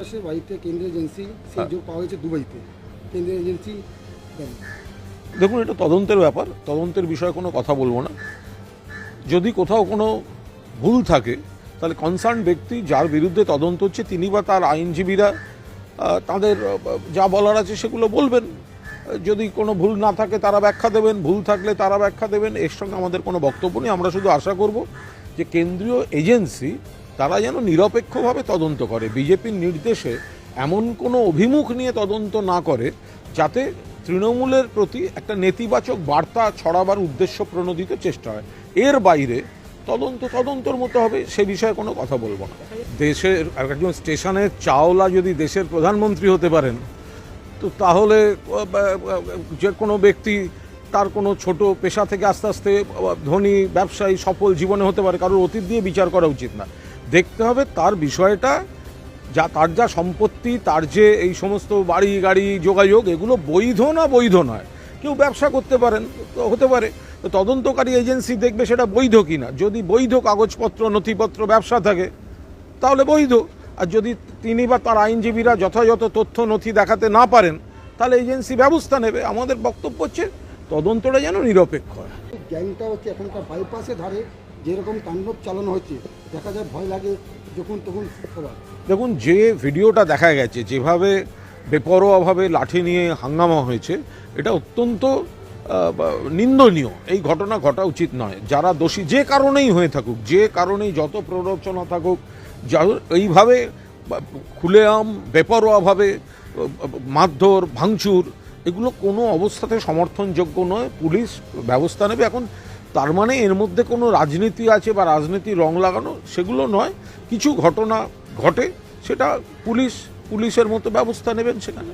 বাইপাসের বাড়িতে কেন্দ্রীয় এজেন্সি সেই যোগ পাওয়া গেছে দুবাইতে, কেন্দ্রীয় এজেন্সি দেখুন, এটা তদন্তের ব্যাপার, তদন্তের বিষয়ে কোনো কথা বলবো না। যদি কোথাও কোনো ভুল থাকে তাহলে কনসার্ন ব্যক্তি যার বিরুদ্ধে তদন্ত হচ্ছে তিনি বা তার আইনজীবীরা তাদের যা বলার আছে সেগুলো বলবেন। যদি কোনো ভুল না থাকে তারা ব্যাখ্যা দেবেন, ভুল থাকলে তারা ব্যাখ্যা দেবেন। এর সঙ্গে আমাদের কোনো বক্তব্য নেই। আমরা শুধু আশা করব যে কেন্দ্রীয় এজেন্সি তারা যেন নিরপেক্ষভাবে তদন্ত করে, বিজেপির নির্দেশে এমন কোনো অভিমুখ নিয়ে তদন্ত না করে যাতে তৃণমূলের প্রতি একটা নেতিবাচক বার্তা ছড়াবার উদ্দেশ্য প্রণোদিত চেষ্টা হয়। এর বাইরে তদন্তর মতো হবে, সে বিষয়ে কোনো কথা বলবো না। দেশের একজন স্টেশনের চাওলা যদি দেশের প্রধানমন্ত্রী হতে পারেন, তো তাহলে যে কোনো ব্যক্তি তার কোনো ছোট পেশা থেকে আস্তে আস্তে ধনী ব্যবসায়ী সফল জীবনে হতে পারে। কারোর অতীত দিয়ে বিচার করা উচিত না। দেখতে হবে তার বিষয়টা, তার যা সম্পত্তি, তার যে এই সমস্ত বাড়ি গাড়ি যোগাযোগ, এগুলো বৈধ না বৈধ নয়। কেউ ব্যবসা করতে পারেন, হতে পারে, তদন্তকারী এজেন্সি দেখবে সেটা বৈধ কিনা। যদি বৈধ কাগজপত্র নথিপত্র ব্যবসা থাকে তাহলে বৈধ, আর যদি তিনি বা তার আইনজীবীরা যথাযথ তথ্য নথি দেখাতে না পারেন তাহলে এজেন্সি ব্যবস্থা নেবে। আমাদের বক্তব্য হচ্ছে তদন্তটা যেন নিরপেক্ষ হয়। গ্যাংটা হচ্ছে এখনকার বাইপাসের ধারে যেরকম তাণ্ডব চালানো হচ্ছে, দেখা যায় ভয় লাগে যখন তখন। দেখুন, যে ভিডিওটা দেখা গেছে, যেভাবে বেপরোয়াভাবে লাঠি নিয়ে হাঙ্গামা হয়েছে, এটা অত্যন্ত নিন্দনীয়। এই ঘটনা ঘটা উচিত নয়। যারা দোষী যে কারণেই হয়ে থাকুক, যে কারণেই যত প্ররোচনা থাকুক, এইভাবে খুলেআম বেপরোয়াভাবে মারধর ভাঙচুর, এগুলো কোনো অবস্থাতে সমর্থনযোগ্য নয়। পুলিশ ব্যবস্থা নেবে। এখন তার মানে এর মধ্যে কোনো রাজনীতি আছে বা রাজনীতি রং লাগানো, সেগুলো নয়। কিছু ঘটনা ঘটে, সেটা পুলিশের মতো ব্যবস্থা নেবেন সেখানে।